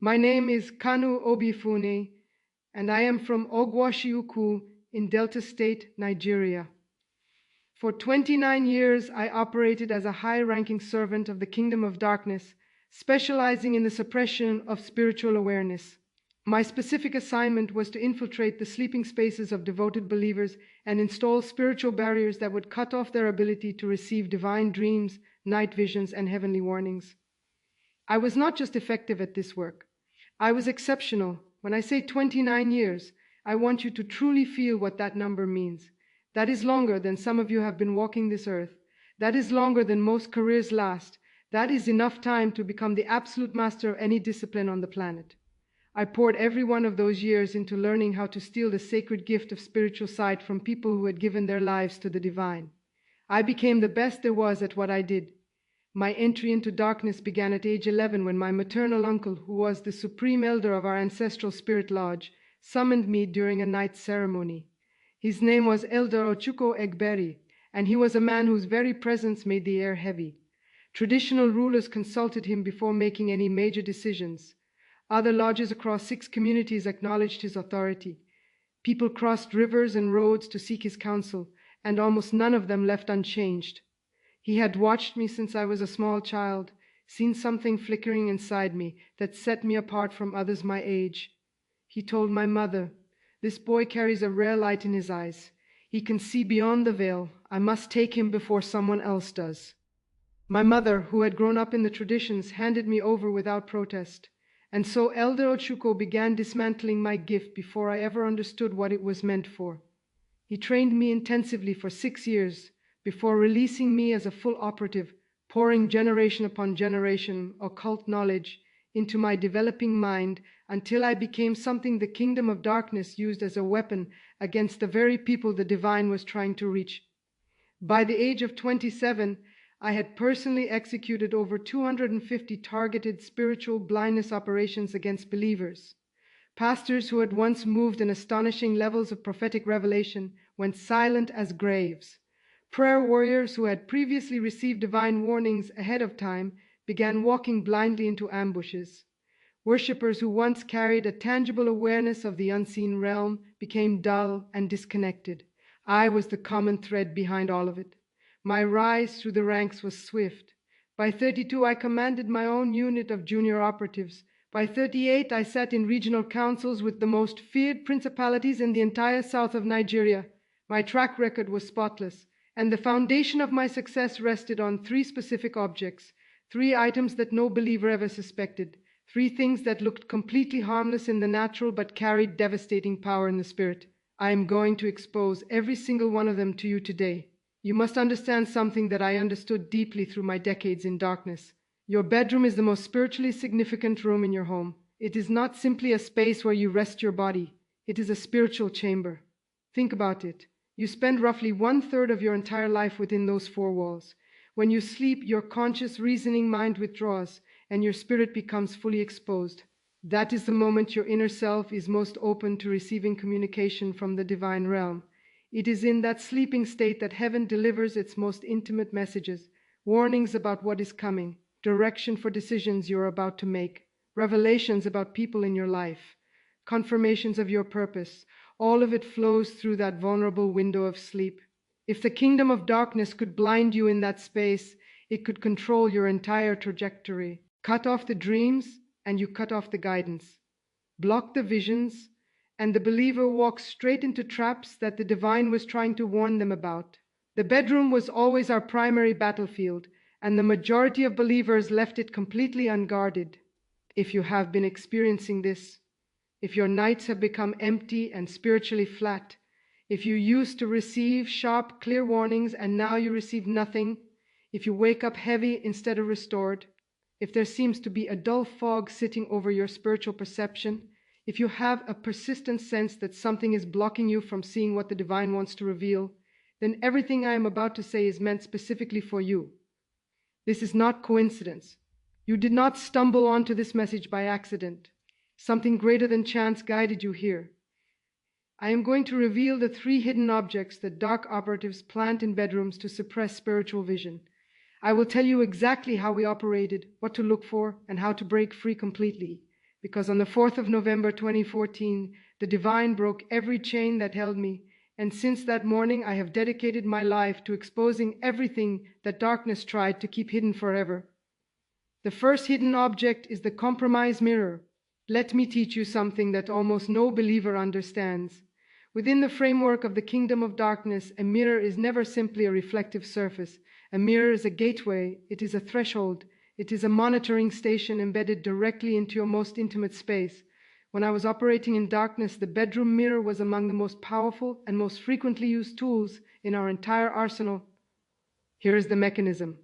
My name is Kanu Obifune, and I am from Ogwashiuku in Delta State, Nigeria. For 29 years, I operated as a high-ranking servant of the Kingdom of Darkness, specializing in the suppression of spiritual awareness. My specific assignment was to infiltrate the sleeping spaces of devoted believers and install spiritual barriers that would cut off their ability to receive divine dreams, night visions, and heavenly warnings. I was not just effective at this work. I was exceptional. When I say 29 years, I want you to truly feel what that number means. That is longer than some of you have been walking this earth. That is longer than most careers last. That is enough time to become the absolute master of any discipline on the planet. I poured every one of those years into learning how to steal the sacred gift of spiritual sight from people who had given their lives to the divine. I became the best there was at what I did. My entry into darkness began at age 11 when my maternal uncle, who was the supreme elder of our ancestral spirit lodge, summoned me during a night ceremony. His name was Elder Ochuko Egberi, and he was a man whose very presence made the air heavy. Traditional rulers consulted him before making any major decisions. Other lodges across 6 communities acknowledged his authority. People crossed rivers and roads to seek his counsel, and almost none of them left unchanged. He had watched me since I was a small child, seen something flickering inside me that set me apart from others my age. He told my mother, "This boy carries a rare light in his eyes. He can see beyond the veil. I must take him before someone else does." My mother, who had grown up in the traditions, handed me over without protest. And so Elder Ochuko began dismantling my gift before I ever understood what it was meant for. He trained me intensively for 6 years, before releasing me as a full operative, pouring generation upon generation occult knowledge into my developing mind until I became something the Kingdom of Darkness used as a weapon against the very people the divine was trying to reach. By the age of 27, I had personally executed over 250 targeted spiritual blindness operations against believers. Pastors who had once moved in astonishing levels of prophetic revelation went silent as graves. Prayer warriors who had previously received divine warnings ahead of time began walking blindly into ambushes. Worshippers who once carried a tangible awareness of the unseen realm became dull and disconnected. I was the common thread behind all of it. My rise through the ranks was swift. By 32, I commanded my own unit of junior operatives. By 38, I sat in regional councils with the most feared principalities in the entire south of Nigeria. My track record was spotless, and the foundation of my success rested on 3 specific objects, 3 items that no believer ever suspected, 3 things that looked completely harmless in the natural but carried devastating power in the spirit. I am going to expose every single one of them to you today. You must understand something that I understood deeply through my decades in darkness. Your bedroom is the most spiritually significant room in your home. It is not simply a space where you rest your body. It is a spiritual chamber. Think about it. You spend roughly 1/3 of your entire life within those 4 walls. When you sleep, your conscious reasoning mind withdraws and your spirit becomes fully exposed. That is the moment your inner self is most open to receiving communication from the divine realm. It is in that sleeping state that heaven delivers its most intimate messages, warnings about what is coming, direction for decisions you are about to make, revelations about people in your life, confirmations of your purpose. All of it flows through that vulnerable window of sleep. If the Kingdom of Darkness could blind you in that space, it could control your entire trajectory. Cut off the dreams, and you cut off the guidance. Block the visions, and the believer walks straight into traps that the divine was trying to warn them about. The bedroom was always our primary battlefield, and the majority of believers left it completely unguarded. If you have been experiencing this, if your nights have become empty and spiritually flat, if you used to receive sharp, clear warnings and now you receive nothing, if you wake up heavy instead of restored, if there seems to be a dull fog sitting over your spiritual perception, if you have a persistent sense that something is blocking you from seeing what the divine wants to reveal, then everything I am about to say is meant specifically for you. This is not coincidence. You did not stumble onto this message by accident. Something greater than chance guided you here. I am going to reveal the 3 hidden objects that dark operatives plant in bedrooms to suppress spiritual vision. I will tell you exactly how we operated, what to look for, and how to break free completely. because on the 4th of November 2014, the divine broke every chain that held me, and since that morning I have dedicated my life to exposing everything that darkness tried to keep hidden forever. The first hidden object is the compromise mirror. Let me teach you something that almost no believer understands. Within the framework of the kingdom of darkness, a mirror is never simply a reflective surface. A mirror is a gateway, it is a threshold, it is a monitoring station embedded directly into your most intimate space. When I was operating in darkness, the bedroom mirror was among the most powerful and most frequently used tools in our entire arsenal. Here is the mechanism.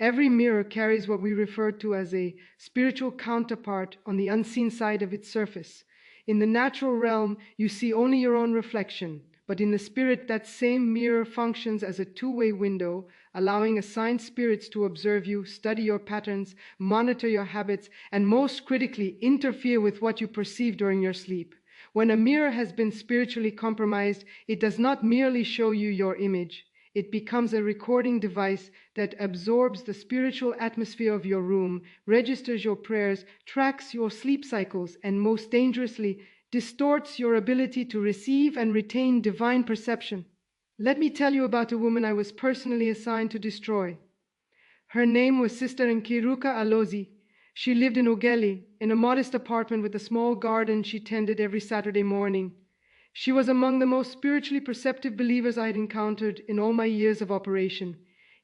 Every mirror carries what we refer to as a spiritual counterpart on the unseen side of its surface. In the natural realm, you see only your own reflection, but in the spirit, that same mirror functions as a two-way window, allowing assigned spirits to observe you, study your patterns, monitor your habits, and most critically, interfere with what you perceive during your sleep. When a mirror has been spiritually compromised, it does not merely show you your image. It becomes a recording device that absorbs the spiritual atmosphere of your room, registers your prayers, tracks your sleep cycles, and most dangerously, distorts your ability to receive and retain divine perception. Let me tell you about a woman I was personally assigned to destroy. Her name was Sister Nkiruka Alozi. She lived in Ughelli, in a modest apartment with a small garden she tended every Saturday morning. She was among the most spiritually perceptive believers I had encountered in all my years of operation.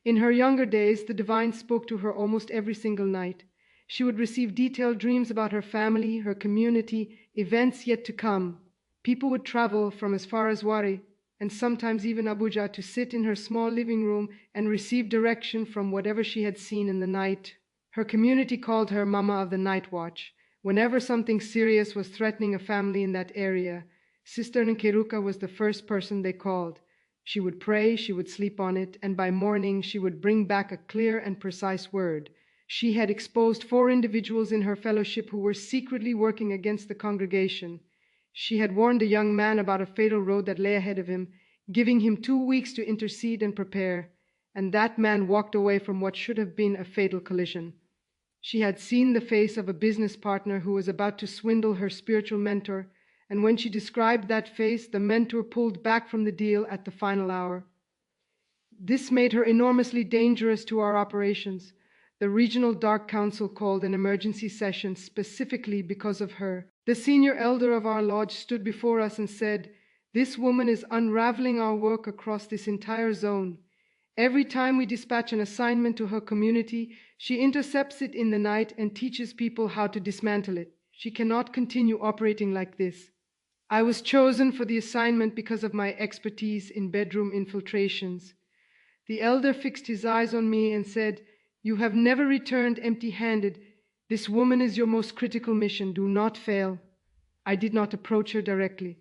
In her younger days, the divine spoke to her almost every single night. She would receive detailed dreams about her family, her community, events yet to come. People would travel from as far as Wari, and sometimes even Abuja, to sit in her small living room and receive direction from whatever she had seen in the night. Her community called her Mama of the Night Watch. Whenever something serious was threatening a family in that area, Sister Nkiruka was the first person they called. She would pray, she would sleep on it, and by morning she would bring back a clear and precise word. She had exposed 4 individuals in her fellowship who were secretly working against the congregation. She had warned a young man about a fatal road that lay ahead of him, giving him 2 weeks to intercede and prepare, and that man walked away from what should have been a fatal collision. She had seen the face of a business partner who was about to swindle her spiritual mentor, and when she described that face, the mentor pulled back from the deal at the final hour. This made her enormously dangerous to our operations. The Regional Dark Council called an emergency session specifically because of her. The senior elder of our lodge stood before us and said, "This woman is unraveling our work across this entire zone. Every time we dispatch an assignment to her community, she intercepts it in the night and teaches people how to dismantle it. She cannot continue operating like this." I was chosen for the assignment because of my expertise in bedroom infiltrations. The elder fixed his eyes on me and said, "You have never returned empty-handed. This woman is your most critical mission. Do not fail." I did not approach her directly.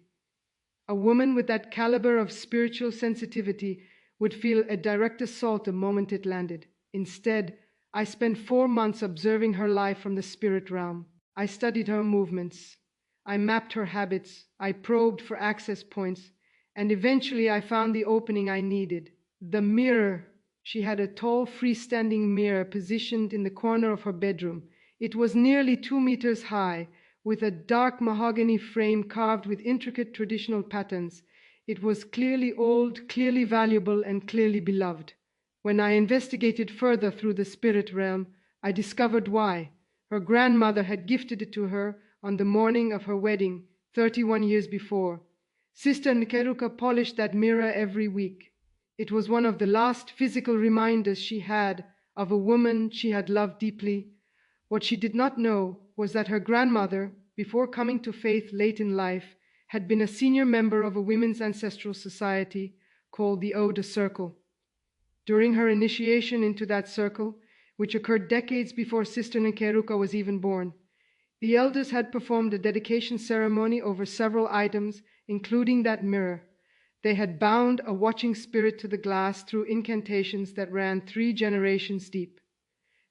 A woman with that caliber of spiritual sensitivity would feel a direct assault the moment it landed. Instead, I spent 4 months observing her life from the spirit realm. I studied her movements. I mapped her habits, I probed for access points, and eventually I found the opening I needed. The mirror. She had a tall freestanding mirror positioned in the corner of her bedroom. It was nearly 2 meters high, with a dark mahogany frame carved with intricate traditional patterns. It was clearly old, clearly valuable, and clearly beloved. When I investigated further through the spirit realm, I discovered why. Her grandmother had gifted it to her on the morning of her wedding, 31 years before. Sister Nkeruka polished that mirror every week. It was one of the last physical reminders she had of a woman she had loved deeply. What she did not know was that her grandmother, before coming to faith late in life, had been a senior member of a women's ancestral society called the Oda Circle. During her initiation into that circle, which occurred decades before Sister Nkeruka was even born, the elders had performed a dedication ceremony over several items, including that mirror. They had bound a watching spirit to the glass through incantations that ran 3 generations deep.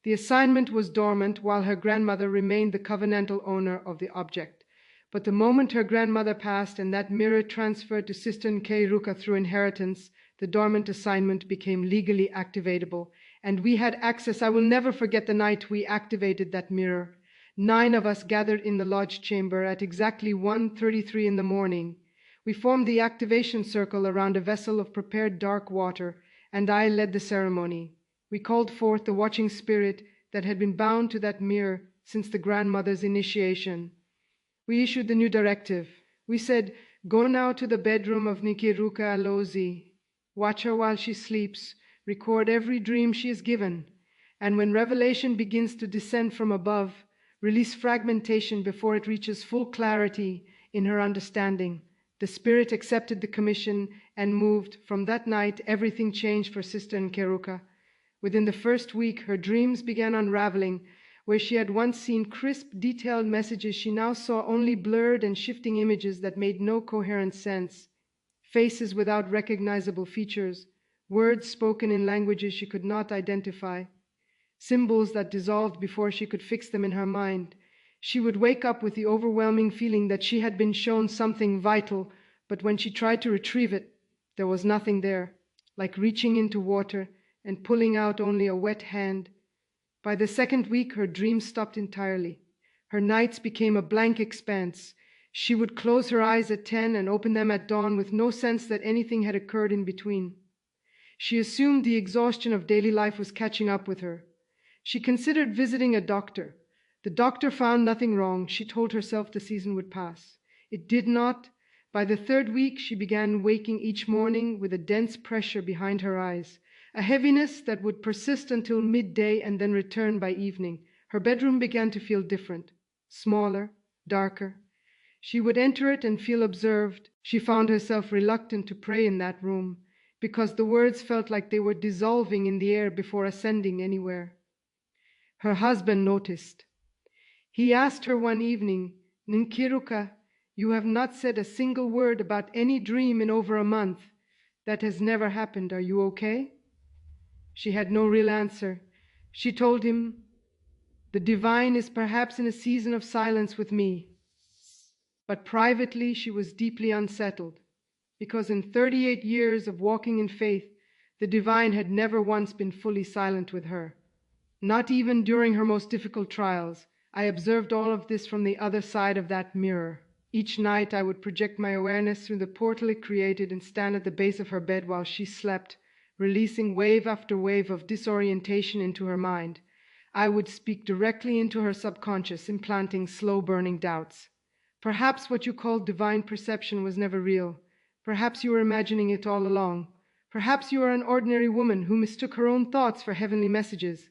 The assignment was dormant while her grandmother remained the covenantal owner of the object. But the moment her grandmother passed and that mirror transferred to Sister Nkeruka through inheritance, the dormant assignment became legally activatable, and we had access. I will never forget the night we activated that mirror. 9 of us gathered in the lodge chamber at exactly 1:33 in the morning. We formed the activation circle around a vessel of prepared dark water, and I led the ceremony. We called forth the watching spirit that had been bound to that mirror since the grandmother's initiation. We issued the new directive. We said, "Go now to the bedroom of Nkiruka Alozi. Watch her while she sleeps. Record every dream she is given. And when revelation begins to descend from above, release fragmentation before it reaches full clarity in her understanding." The spirit accepted the commission and moved. From that night, everything changed for Sister Nkiruka. Within the first week, her dreams began unraveling. Where she had once seen crisp, detailed messages, she now saw only blurred and shifting images that made no coherent sense. Faces without recognizable features, words spoken in languages she could not identify, symbols that dissolved before she could fix them in her mind. She would wake up with the overwhelming feeling that she had been shown something vital, but when she tried to retrieve it, there was nothing there, like reaching into water and pulling out only a wet hand. By the second week, her dreams stopped entirely. Her nights became a blank expanse. She would close her eyes at 10 and open them at dawn with no sense that anything had occurred in between. She assumed the exhaustion of daily life was catching up with her. She considered visiting a doctor. The doctor found nothing wrong. She told herself the season would pass. It did not. By the third week, she began waking each morning with a dense pressure behind her eyes, a heaviness that would persist until midday and then return by evening. Her bedroom began to feel different, smaller, darker. She would enter it and feel observed. She found herself reluctant to pray in that room because the words felt like they were dissolving in the air before ascending anywhere. Her husband noticed. He asked her one evening, "Nkiruka, you have not said a single word about any dream in over a month. That has never happened. Are you okay?" She had no real answer. She told him, "The divine is perhaps in a season of silence with me." But privately she was deeply unsettled, because in 38 years of walking in faith, the divine had never once been fully silent with her. Not even during her most difficult trials. I observed all of this from the other side of that mirror. Each night I would project my awareness through the portal it created and stand at the base of her bed while she slept, releasing wave after wave of disorientation into her mind. I would speak directly into her subconscious, implanting slow-burning doubts. Perhaps what you called divine perception was never real. Perhaps you were imagining it all along. Perhaps you are an ordinary woman who mistook her own thoughts for heavenly messages.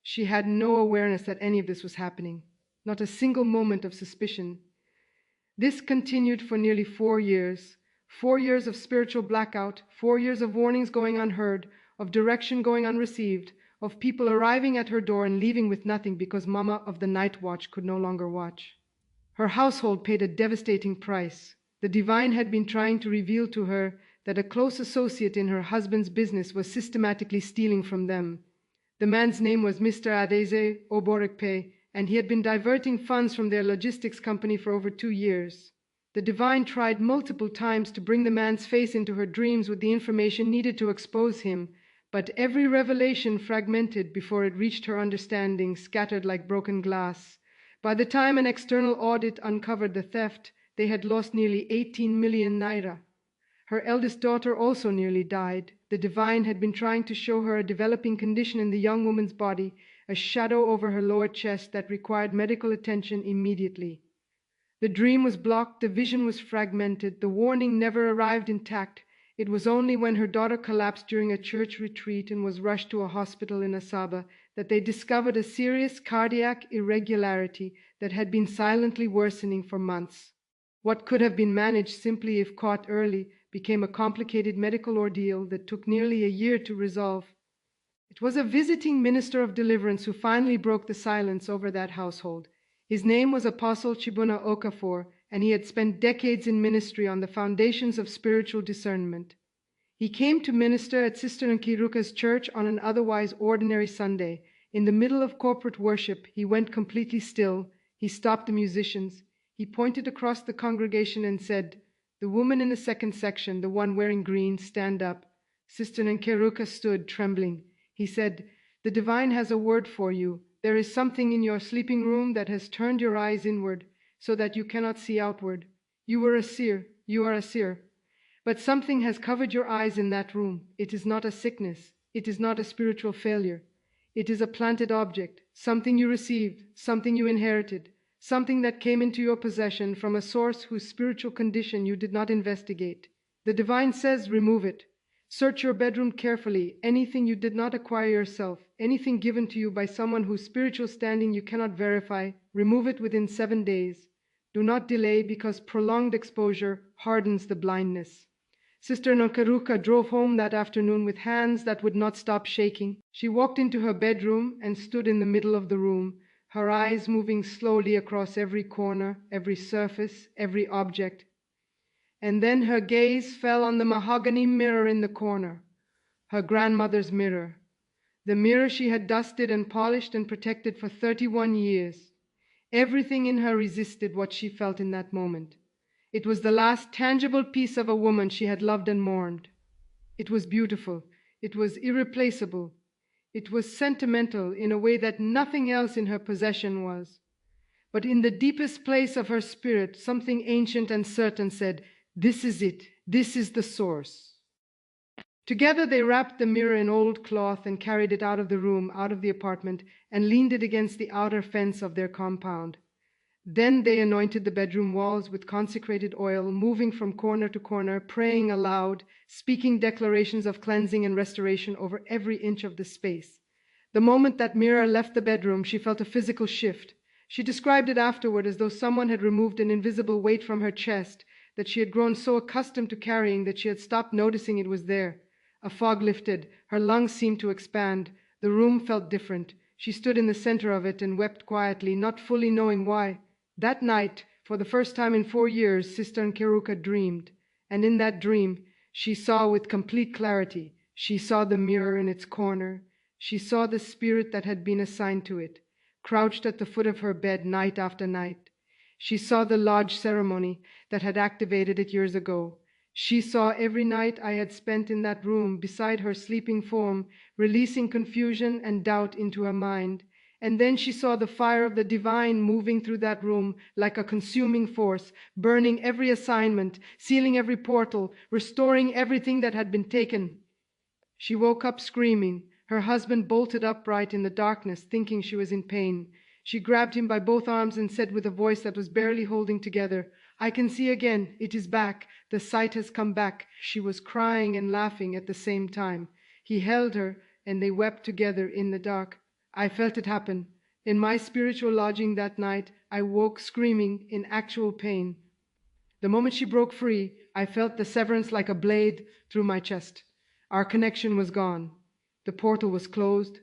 She had no awareness that any of this was happening, not a single moment of suspicion. This continued for nearly 4 years. 4 years of spiritual blackout, 4 years of warnings going unheard, of direction going unreceived, of people arriving at her door and leaving with nothing because Mama of the night watch could no longer watch. Her household paid a devastating price. The divine had been trying to reveal to her that a close associate in her husband's business was systematically stealing from them. The man's name was Mr. Adeze Oborekpe, and he had been diverting funds from their logistics company for over 2 years. The divine tried multiple times to bring the man's face into her dreams with the information needed to expose him, but every revelation fragmented before it reached her understanding, scattered like broken glass. By the time an external audit uncovered the theft, they had lost nearly 18 million naira. Her eldest daughter also nearly died. The divine had been trying to show her a developing condition in the young woman's body, a shadow over her lower chest that required medical attention immediately. The dream was blocked, the vision was fragmented, the warning never arrived intact. It was only when her daughter collapsed during a church retreat and was rushed to a hospital in Asaba that they discovered a serious cardiac irregularity that had been silently worsening for months. What could have been managed simply if caught early became a complicated medical ordeal that took nearly a year to resolve. It was a visiting minister of deliverance who finally broke the silence over that household. His name was Apostle Chibuna Okafor, and he had spent decades in ministry on the foundations of spiritual discernment. He came to minister at Sister Nkiruka's church on an otherwise ordinary Sunday. In the middle of corporate worship, he went completely still. He stopped the musicians. He pointed across the congregation and said, "The woman in the second section, the one wearing green, stand up." Sister Nkiruka stood, trembling. He said, "The divine has a word for you. There is something in your sleeping room that has turned your eyes inward so that you cannot see outward. You are a seer. But something has covered your eyes in that room. It is not a sickness. It is not a spiritual failure. It is a planted object, something you received, something you inherited, something that came into your possession from a source whose spiritual condition you did not investigate. The divine says, remove it. Search your bedroom carefully. Anything you did not acquire yourself, anything given to you by someone whose spiritual standing you cannot verify, remove it within 7 days. Do not delay, because prolonged exposure hardens the blindness. Sister Nakaruka drove home that afternoon with hands that would not stop shaking. She walked into her bedroom and stood in the middle of the room, her eyes moving slowly across every corner, every surface, every object. And then her gaze fell on the mahogany mirror in the corner, her grandmother's mirror, the mirror she had dusted and polished and protected for 31 years. Everything in her resisted what she felt in that moment. It was the last tangible piece of a woman she had loved and mourned. It was beautiful. It was irreplaceable. It was sentimental in a way that nothing else in her possession was. But in the deepest place of her spirit, something ancient and certain said, "This is it. This is the source." Together they wrapped the mirror in old cloth and carried it out of the room, out of the apartment, and leaned it against the outer fence of their compound. Then they anointed the bedroom walls with consecrated oil, moving from corner to corner, praying aloud, speaking declarations of cleansing and restoration over every inch of the space. The moment that mirror left the bedroom, she felt a physical shift. She described it afterward as though someone had removed an invisible weight from her chest that she had grown so accustomed to carrying that she had stopped noticing it was there. A fog lifted. Her lungs seemed to expand. The room felt different. She stood in the center of it and wept quietly, not fully knowing why. That night, for the first time in 4 years, Sister Nkeruka dreamed. And in that dream, she saw with complete clarity. She saw the mirror in its corner. She saw the spirit that had been assigned to it, crouched at the foot of her bed night after night. She saw the lodge ceremony that had activated it years ago. She saw every night I had spent in that room beside her sleeping form, releasing confusion and doubt into her mind. And then she saw the fire of the divine moving through that room like a consuming force, burning every assignment, sealing every portal, restoring everything that had been taken. She woke up screaming. Her husband bolted upright in the darkness, thinking she was in pain. She grabbed him by both arms and said with a voice that was barely holding together, "I can see again. It is back. The sight has come back." She was crying and laughing at the same time. He held her, and they wept together in the dark. I felt it happen. In my spiritual lodging that night, I woke screaming in actual pain. The moment she broke free, I felt the severance like a blade through my chest. Our connection was gone. The portal was closed.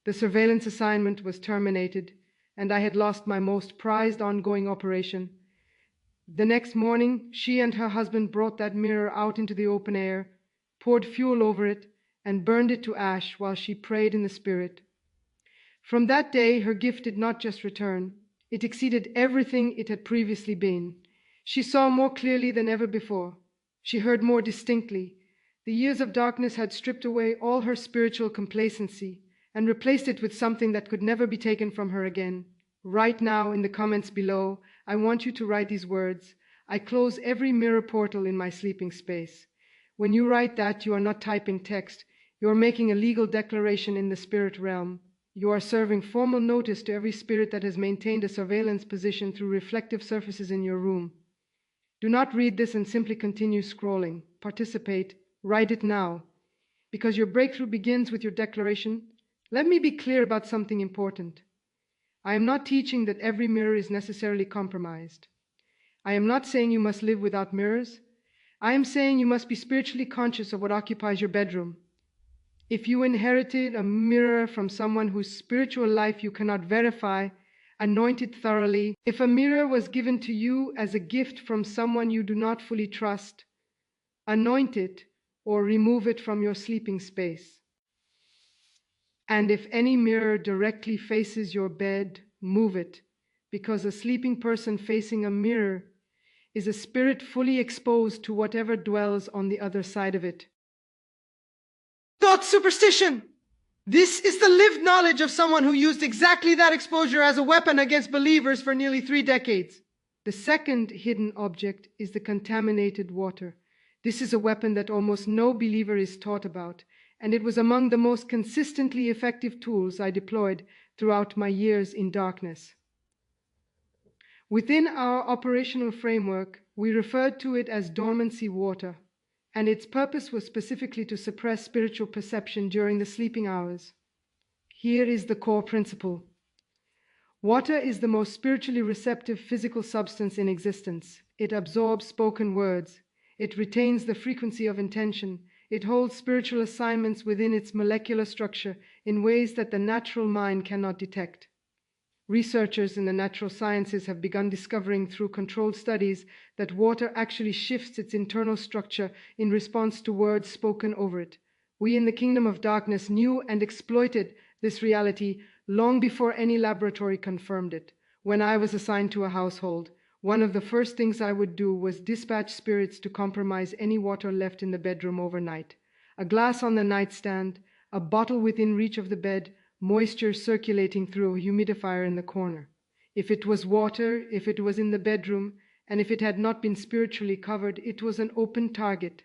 The surveillance assignment was terminated, and I had lost my most prized ongoing operation. The next morning, she and her husband brought that mirror out into the open air, poured fuel over it, and burned it to ash while she prayed in the spirit. From that day, her gift did not just return. It exceeded everything it had previously been. She saw more clearly than ever before. She heard more distinctly. The years of darkness had stripped away all her spiritual complacency and replaced it with something that could never be taken from her again. Right now, in the comments below, I want you to write these words: "I close every mirror portal in my sleeping space." When you write that, you are not typing text. You are making a legal declaration in the spirit realm. You are serving formal notice to every spirit that has maintained a surveillance position through reflective surfaces in your room. Do not read this and simply continue scrolling. Participate. Write it now. Because your breakthrough begins with your declaration. Let me be clear about something important. I am not teaching that every mirror is necessarily compromised. I am not saying you must live without mirrors. I am saying you must be spiritually conscious of what occupies your bedroom. If you inherited a mirror from someone whose spiritual life you cannot verify, anoint it thoroughly. If a mirror was given to you as a gift from someone you do not fully trust, anoint it or remove it from your sleeping space. And if any mirror directly faces your bed, move it, because a sleeping person facing a mirror is a spirit fully exposed to whatever dwells on the other side of it. Not superstition! This is the lived knowledge of someone who used exactly that exposure as a weapon against believers for nearly 3 decades. The second hidden object is the contaminated water. This is a weapon that almost no believer is taught about, and it was among the most consistently effective tools I deployed throughout my years in darkness. Within our operational framework, we referred to it as dormancy water, and its purpose was specifically to suppress spiritual perception during the sleeping hours. Here is the core principle. Water is the most spiritually receptive physical substance in existence. It absorbs spoken words. It retains the frequency of intention. It holds spiritual assignments within its molecular structure in ways that the natural mind cannot detect. Researchers in the natural sciences have begun discovering through controlled studies that water actually shifts its internal structure in response to words spoken over it. We in the kingdom of darkness knew and exploited this reality long before any laboratory confirmed it. When I was assigned to a household, one of the first things I would do was dispatch spirits to compromise any water left in the bedroom overnight. A glass on the nightstand, a bottle within reach of the bed, moisture circulating through a humidifier in the corner. If it was water, if it was in the bedroom, and if it had not been spiritually covered, it was an open target.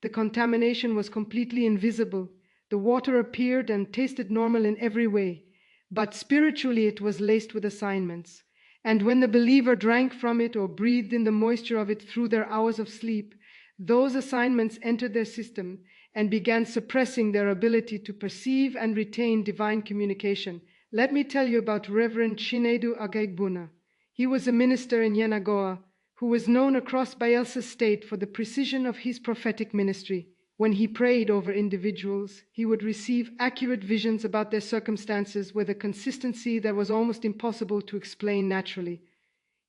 The contamination was completely invisible. The water appeared and tasted normal in every way, but spiritually it was laced with assignments. And when the believer drank from it or breathed in the moisture of it through their hours of sleep, those assignments entered their system and began suppressing their ability to perceive and retain divine communication. Let me tell you about Reverend Chinedu Agaigbuna. He was a minister in Yenagoa who was known across Bayelsa State for the precision of his prophetic ministry. When he prayed over individuals, he would receive accurate visions about their circumstances with a consistency that was almost impossible to explain naturally.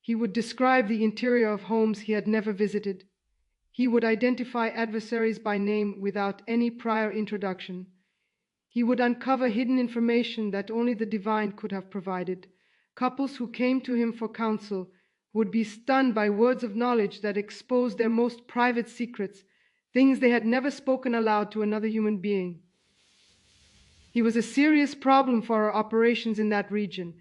He would describe the interior of homes he had never visited. He would identify adversaries by name without any prior introduction. He would uncover hidden information that only the divine could have provided. Couples who came to him for counsel would be stunned by words of knowledge that exposed their most private secrets, things they had never spoken aloud to another human being. He was a serious problem for our operations in that region.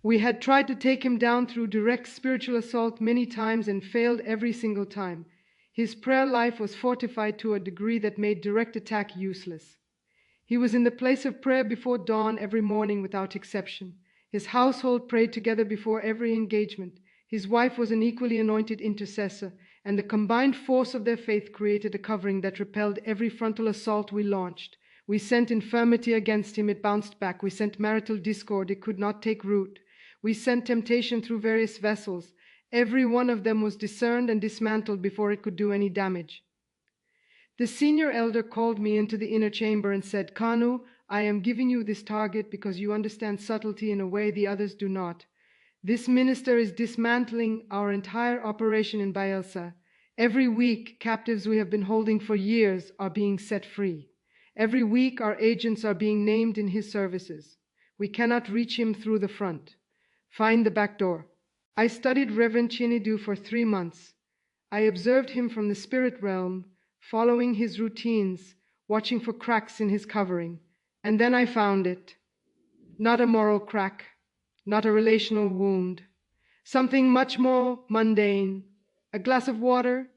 We had tried to take him down through direct spiritual assault many times and failed every single time. His prayer life was fortified to a degree that made direct attack useless. He was in the place of prayer before dawn every morning without exception. His household prayed together before every engagement. His wife was an equally anointed intercessor, and the combined force of their faith created a covering that repelled every frontal assault we launched. We sent infirmity against him, it bounced back. We sent marital discord, it could not take root. We sent temptation through various vessels. Every one of them was discerned and dismantled before it could do any damage. The senior elder called me into the inner chamber and said, "Kanu, I am giving you this target because you understand subtlety in a way the others do not. This minister is dismantling our entire operation in Bayelsa. Every week, captives we have been holding for years are being set free. Every week, our agents are being named in his services. We cannot reach him through the front. Find the back door." I studied Reverend Chinedu for 3 months. I observed him from the spirit realm, following his routines, watching for cracks in his covering. And then I found it. Not a moral crack, not a relational wound, something much more mundane. A glass of water.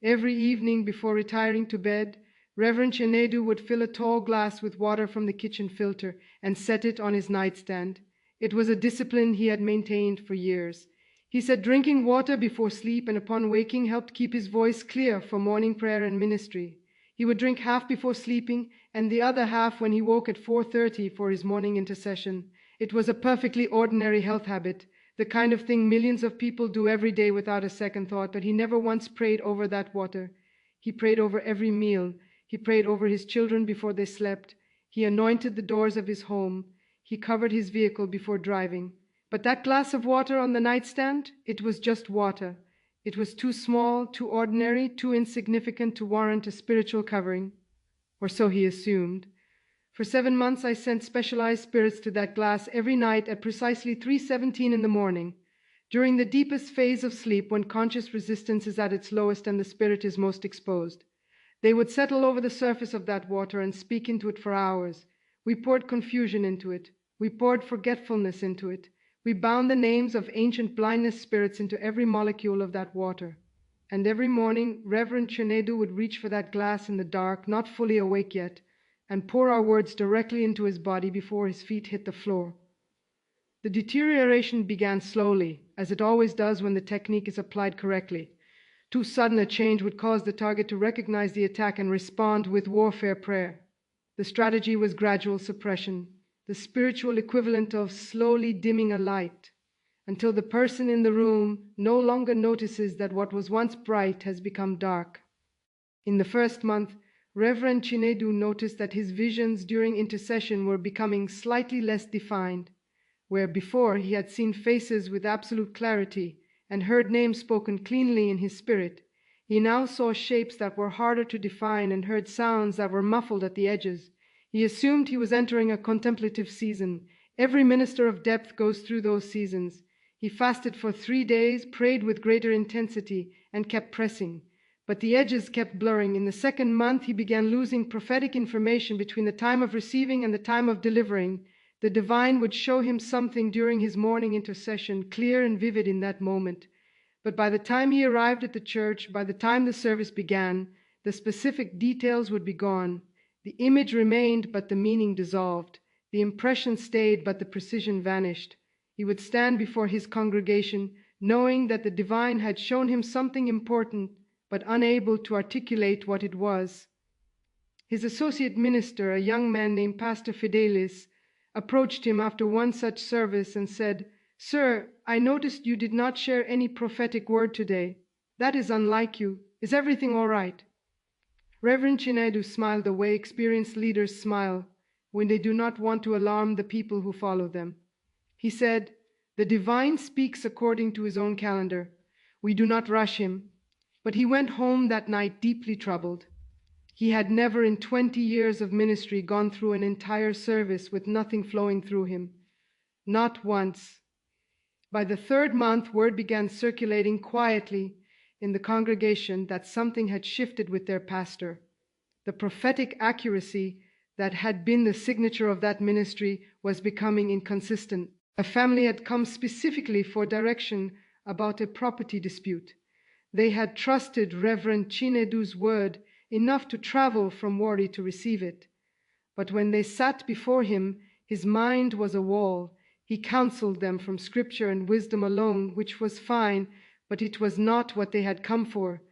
Every evening before retiring to bed, Reverend Chinedu would fill a tall glass with water from the kitchen filter and set it on his nightstand. It was a discipline he had maintained for years. He said drinking water before sleep and upon waking helped keep his voice clear for morning prayer and ministry. He would drink half before sleeping and the other half when he woke at 4:30 for his morning intercession. It was a perfectly ordinary health habit, the kind of thing millions of people do every day without a second thought, but he never once prayed over that water. He prayed over every meal. He prayed over his children before they slept. He anointed the doors of his home. He covered his vehicle before driving. But that glass of water on the nightstand, it was just water. It was too small, too ordinary, too insignificant to warrant a spiritual covering, or so he assumed. For 7 months I sent specialized spirits to that glass every night at precisely 3:17 in the morning, during the deepest phase of sleep when conscious resistance is at its lowest and the spirit is most exposed. They would settle over the surface of that water and speak into it for hours. We poured confusion into it. We poured forgetfulness into it. We bound the names of ancient blindness spirits into every molecule of that water. And every morning, Reverend Chinedu would reach for that glass in the dark, not fully awake yet, and pour our words directly into his body before his feet hit the floor. The deterioration began slowly, as it always does when the technique is applied correctly. Too sudden a change would cause the target to recognize the attack and respond with warfare prayer. The strategy was gradual suppression, the spiritual equivalent of slowly dimming a light, until the person in the room no longer notices that what was once bright has become dark. In the first month, Reverend Chinedu noticed that his visions during intercession were becoming slightly less defined. Where before he had seen faces with absolute clarity and heard names spoken cleanly in his spirit, he now saw shapes that were harder to define and heard sounds that were muffled at the edges. He assumed he was entering a contemplative season. Every minister of depth goes through those seasons. He fasted for 3 days, prayed with greater intensity, and kept pressing. But the edges kept blurring. In the second month, he began losing prophetic information between the time of receiving and the time of delivering. The divine would show him something during his morning intercession, clear and vivid in that moment. But by the time he arrived at the church, by the time the service began, the specific details would be gone. The image remained, but the meaning dissolved. The impression stayed, but the precision vanished. He would stand before his congregation, knowing that the divine had shown him something important, but unable to articulate what it was. His associate minister, a young man named Pastor Fidelis, approached him after one such service and said, "Sir, I noticed you did not share any prophetic word today. That is unlike you. Is everything all right?" Reverend Chinedu smiled the way experienced leaders smile when they do not want to alarm the people who follow them. He said, "The divine speaks according to his own calendar. We do not rush him." But he went home that night deeply troubled. He had never in 20 years of ministry gone through an entire service with nothing flowing through him. Not once. By the third month, word began circulating quietly in the congregation that something had shifted with their pastor. The prophetic accuracy that had been the signature of that ministry was becoming inconsistent. A family had come specifically for direction about a property dispute. They had trusted Reverend Chinedu's word enough to travel from Wari to receive it. But when they sat before him, his mind was a wall. He counseled them from scripture and wisdom alone, which was fine, but it was not what they had come for.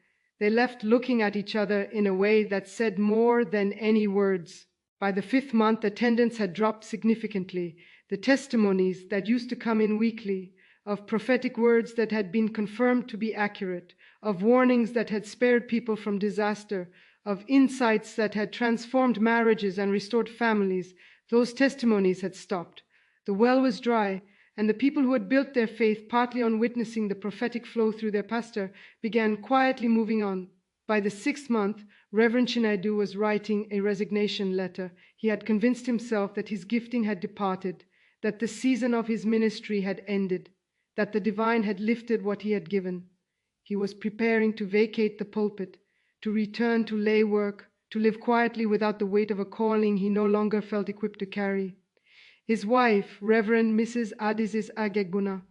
They left looking at each other in a way that said more than any words. By the 5th month, attendance had dropped significantly. The testimonies that used to come in weekly, of prophetic words that had been confirmed to be accurate, of warnings that had spared people from disaster, of insights that had transformed marriages and restored families, those testimonies had stopped. The well was dry, and the people who had built their faith partly on witnessing the prophetic flow through their pastor began quietly moving on. By the 6th month, Reverend Chinedu was writing a resignation letter. He had convinced himself that his gifting had departed, that the season of his ministry had ended, that the divine had lifted what he had given. He was preparing to vacate the pulpit, to return to lay work, to live quietly without the weight of a calling he no longer felt equipped to carry. His wife, Reverend Mrs. Adizis Agegbuna,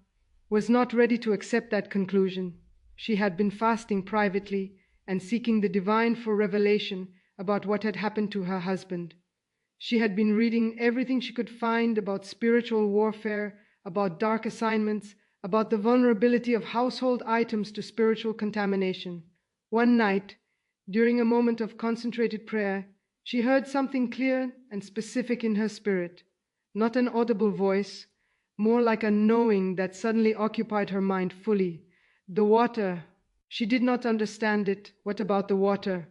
was not ready to accept that conclusion. She had been fasting privately and seeking the divine for revelation about what had happened to her husband. She had been reading everything she could find about spiritual warfare, about dark assignments, about the vulnerability of household items to spiritual contamination. One night, during a moment of concentrated prayer, she heard something clear and specific in her spirit. Not an audible voice, more like a knowing that suddenly occupied her mind fully. The water. She did not understand it. What about the water?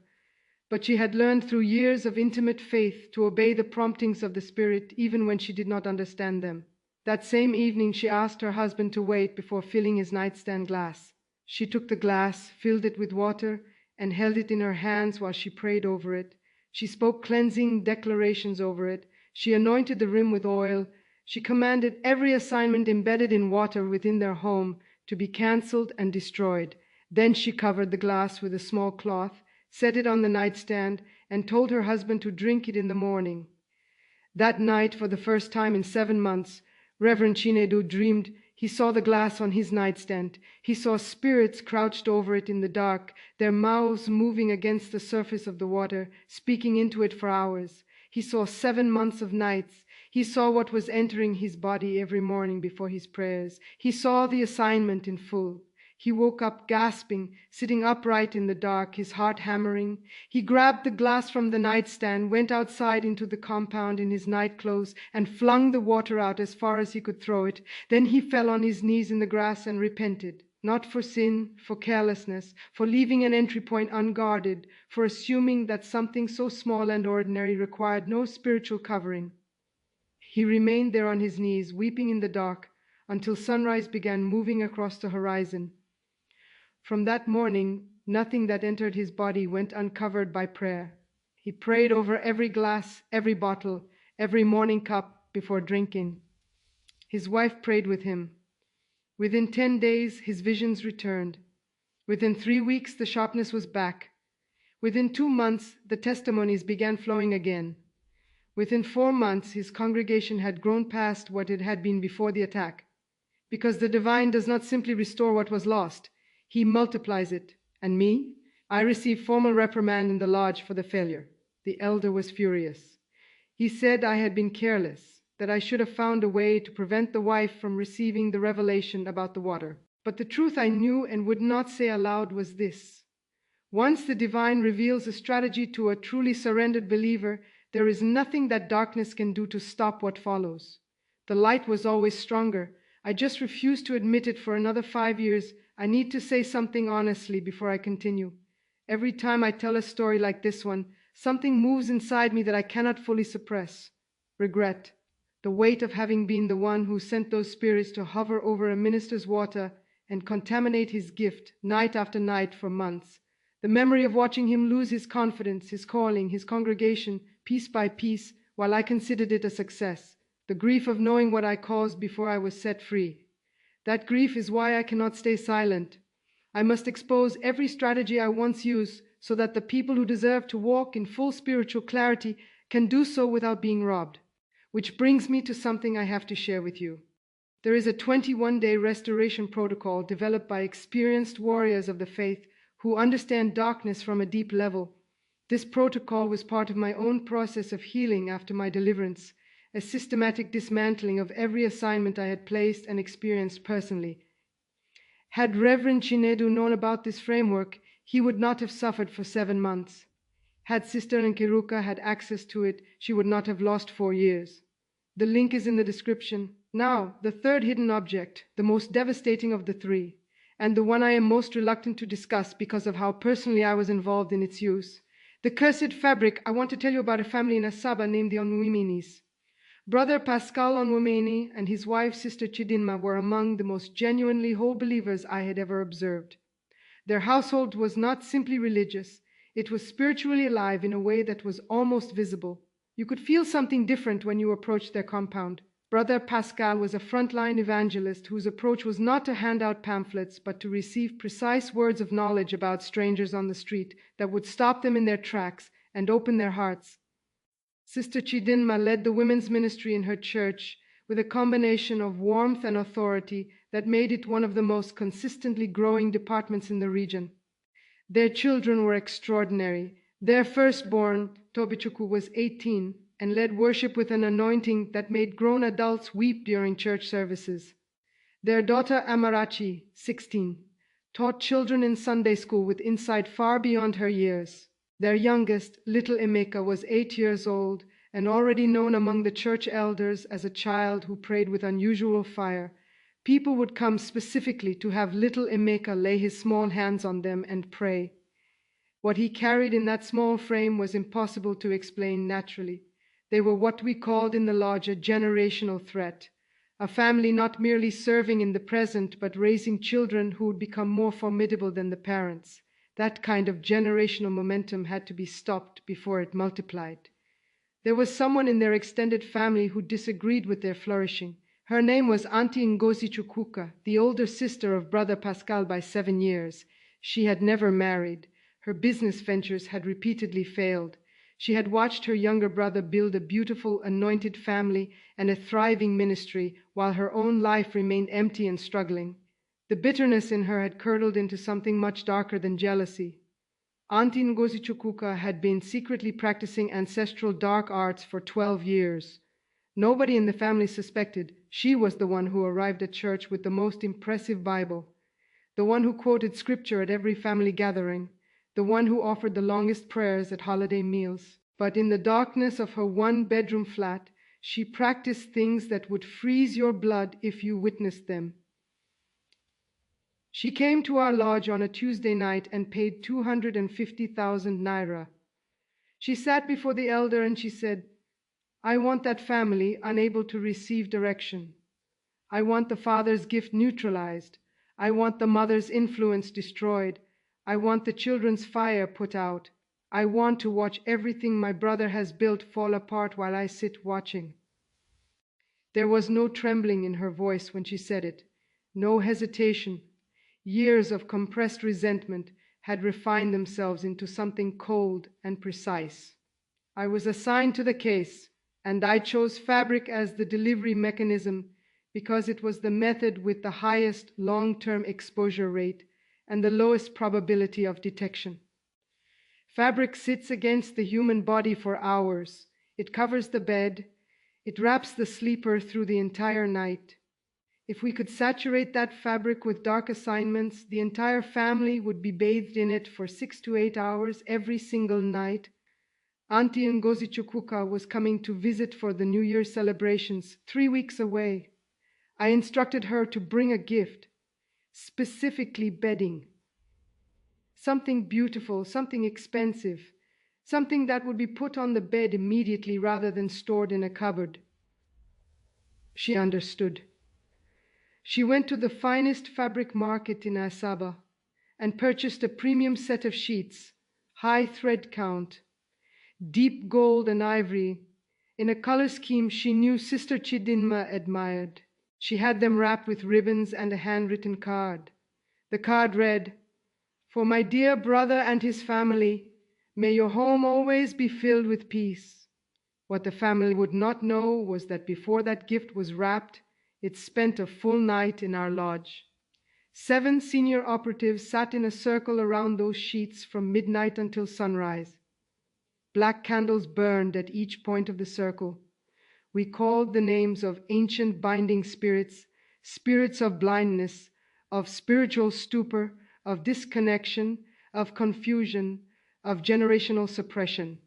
But she had learned through years of intimate faith to obey the promptings of the Spirit even when she did not understand them. That same evening she asked her husband to wait before filling his nightstand glass. She took the glass, filled it with water, and held it in her hands while she prayed over it. She spoke cleansing declarations over it. She anointed the rim with oil. She commanded every assignment embedded in water within their home to be cancelled and destroyed. Then she covered the glass with a small cloth, set it on the nightstand, and told her husband to drink it in the morning. That night, for the first time in 7 months, Reverend Chinedu dreamed he saw the glass on his nightstand. He saw spirits crouched over it in the dark, their mouths moving against the surface of the water, speaking into it for hours. He saw 7 months of nights. He saw what was entering his body every morning before his prayers. He saw the assignment in full. He woke up gasping, sitting upright in the dark, his heart hammering. He grabbed the glass from the nightstand, went outside into the compound in his nightclothes, and flung the water out as far as he could throw it. Then he fell on his knees in the grass and repented, not for sin, for carelessness, for leaving an entry point unguarded, for assuming that something so small and ordinary required no spiritual covering. He remained there on his knees, weeping in the dark, until sunrise began moving across the horizon. From that morning, nothing that entered his body went uncovered by prayer. He prayed over every glass, every bottle, every morning cup before drinking. His wife prayed with him. Within 10 days, his visions returned. Within 3 weeks, the sharpness was back. Within 2 months, the testimonies began flowing again. Within 4 months, his congregation had grown past what it had been before the attack. Because the divine does not simply restore what was lost, he multiplies it. And me? I received formal reprimand in the lodge for the failure. The elder was furious. He said I had been careless, that I should have found a way to prevent the wife from receiving the revelation about the water. But the truth I knew and would not say aloud was this: once the divine reveals a strategy to a truly surrendered believer, there is nothing that darkness can do to stop what follows. The light was always stronger. I just refused to admit it for another 5 years. I need to say something honestly before I continue. Every time I tell a story like this one, something moves inside me that I cannot fully suppress. Regret. The weight of having been the one who sent those spirits to hover over a minister's water and contaminate his gift night after night for months. The memory of watching him lose his confidence, his calling, his congregation, piece by piece, while I considered it a success. The grief of knowing what I caused before I was set free. That grief is why I cannot stay silent. I must expose every strategy I once used so that the people who deserve to walk in full spiritual clarity can do so without being robbed. Which brings me to something I have to share with you. There is a 21-day restoration protocol developed by experienced warriors of the faith who understand darkness from a deep level. This protocol was part of my own process of healing after my deliverance, a systematic dismantling of every assignment I had placed and experienced personally. Had Reverend Chinedu known about this framework, he would not have suffered for 7 months. Had Sister Nkiruka had access to it, she would not have lost 4 years. The link is in the description. Now, the third hidden object, the most devastating of the three, and the one I am most reluctant to discuss because of how personally I was involved in its use. The cursed fabric. I want to tell you about a family in Asaba named the Onwuiminis. Brother Pascal Onwuimini and his wife, Sister Chidinma, were among the most genuinely whole believers I had ever observed. Their household was not simply religious. It was spiritually alive in a way that was almost visible. You could feel something different when you approached their compound. Brother Pascal was a frontline evangelist whose approach was not to hand out pamphlets, but to receive precise words of knowledge about strangers on the street that would stop them in their tracks and open their hearts. Sister Chidinma led the women's ministry in her church with a combination of warmth and authority that made it one of the most consistently growing departments in the region. Their children were extraordinary. Their firstborn, Tobichukwu, was 18 and led worship with an anointing that made grown adults weep during church services. Their daughter Amarachi, 16, taught children in Sunday school with insight far beyond her years. Their youngest, little Emeka, was 8 years old and already known among the church elders as a child who prayed with unusual fire. People would come specifically to have little Emeka lay his small hands on them and pray. What he carried in that small frame was impossible to explain naturally. They were what we called in the lodge a generational threat, a family not merely serving in the present but raising children who would become more formidable than the parents. That kind of generational momentum had to be stopped before it multiplied. There was someone in their extended family who disagreed with their flourishing. Her name was Auntie Ngozi Chukwuka, the older sister of Brother Pascal by 7 years. She had never married. Her business ventures had repeatedly failed. She had watched her younger brother build a beautiful, anointed family and a thriving ministry, while her own life remained empty and struggling. The bitterness in her had curdled into something much darker than jealousy. Auntie Ngozi Chukwuka had been secretly practicing ancestral dark arts for 12 years. Nobody in the family suspected. She was the one who arrived at church with the most impressive Bible, the one who quoted scripture at every family gathering, the one who offered the longest prayers at holiday meals. But in the darkness of her one-bedroom flat, she practiced things that would freeze your blood if you witnessed them. She came to our lodge on a Tuesday night and paid 250,000 naira. She sat before the elder and she said, "I want that family unable to receive direction. I want the father's gift neutralized. I want the mother's influence destroyed. I want the children's fire put out. I want to watch everything my brother has built fall apart while I sit watching." There was no trembling in her voice when she said it, no hesitation. Years of compressed resentment had refined themselves into something cold and precise. I was assigned to the case, and I chose fabric as the delivery mechanism because it was the method with the highest long-term exposure rate and the lowest probability of detection. Fabric sits against the human body for hours. It covers the bed. It wraps the sleeper through the entire night. If we could saturate that fabric with dark assignments, the entire family would be bathed in it for 6 to 8 hours every single night. Auntie Ngozi Chukwuka was coming to visit for the New Year celebrations 3 weeks away. I instructed her to bring a gift, specifically bedding. Something beautiful, something expensive, something that would be put on the bed immediately rather than stored in a cupboard. She understood. She went to the finest fabric market in Asaba and purchased a premium set of sheets, high thread count, deep gold and ivory, in a color scheme she knew Sister Chidinma admired. She had them wrapped with ribbons and a handwritten card. The card read, "For my dear brother and his family, may your home always be filled with peace." What the family would not know was that before that gift was wrapped, it spent a full night in our lodge. 7 senior operatives sat in a circle around those sheets from midnight until sunrise. Black candles burned at each point of the circle. We called the names of ancient binding spirits, spirits of blindness, of spiritual stupor, of disconnection, of confusion, of generational suppression.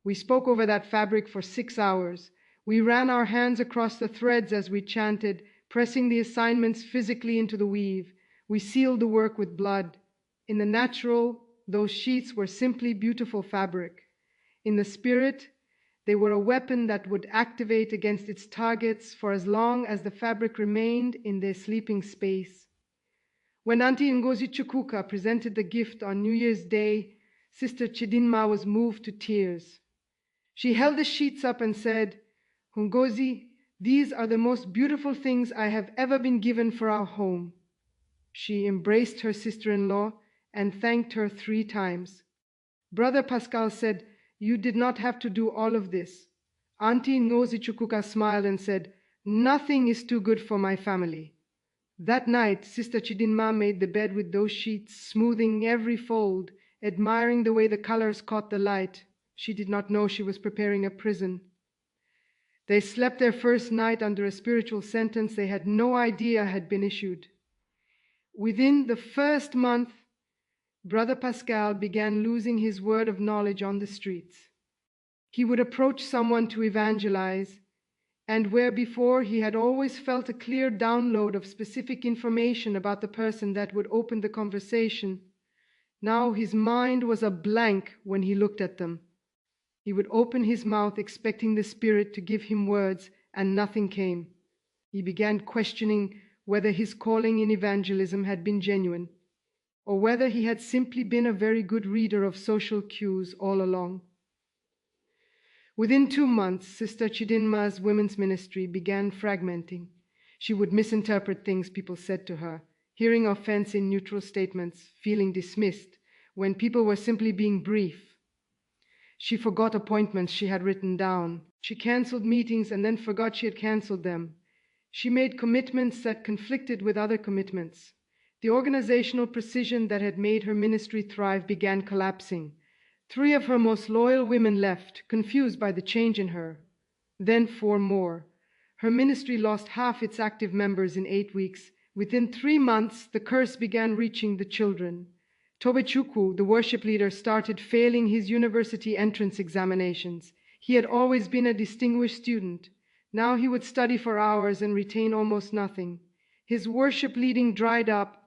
We spoke over that fabric for 6 hours. We ran our hands across the threads as we chanted, pressing the assignments physically into the weave. We sealed the work with blood. In the natural, those sheets were simply beautiful fabric. In the spirit, they were a weapon that would activate against its targets for as long as the fabric remained in their sleeping space. When Auntie Ngozi Chukwuka presented the gift on New Year's Day, Sister Chidinma was moved to tears. She held the sheets up and said, "Ngozi, these are the most beautiful things I have ever been given for our home." She embraced her sister-in-law and thanked her 3 times. Brother Pascal said, "You did not have to do all of this." Auntie Ngozi Chukwuka smiled and said, "Nothing is too good for my family." That night, Sister Chidinma made the bed with those sheets, smoothing every fold, admiring the way the colors caught the light. She did not know she was preparing a prison. They slept their first night under a spiritual sentence they had no idea had been issued. Within the first month, Brother Pascal began losing his word of knowledge on the streets. He would approach someone to evangelize, and where before he had always felt a clear download of specific information about the person that would open the conversation, now his mind was a blank when he looked at them. He would open his mouth expecting the Spirit to give him words, and nothing came. He began questioning whether his calling in evangelism had been genuine, or whether he had simply been a very good reader of social cues all along. Within 2 months, Sister Chidinma's women's ministry began fragmenting. She would misinterpret things people said to her, hearing offense in neutral statements, feeling dismissed when people were simply being brief. She forgot appointments she had written down. She cancelled meetings and then forgot she had cancelled them. She made commitments that conflicted with other commitments. The organizational precision that had made her ministry thrive began collapsing. 3 of her most loyal women left, confused by the change in her. Then 4 more. Her ministry lost half its active members in 8 weeks. Within 3 months, the curse began reaching the children. Tobechukwu, the worship leader, started failing his university entrance examinations. He had always been a distinguished student. Now he would study for hours and retain almost nothing. His worship leading dried up.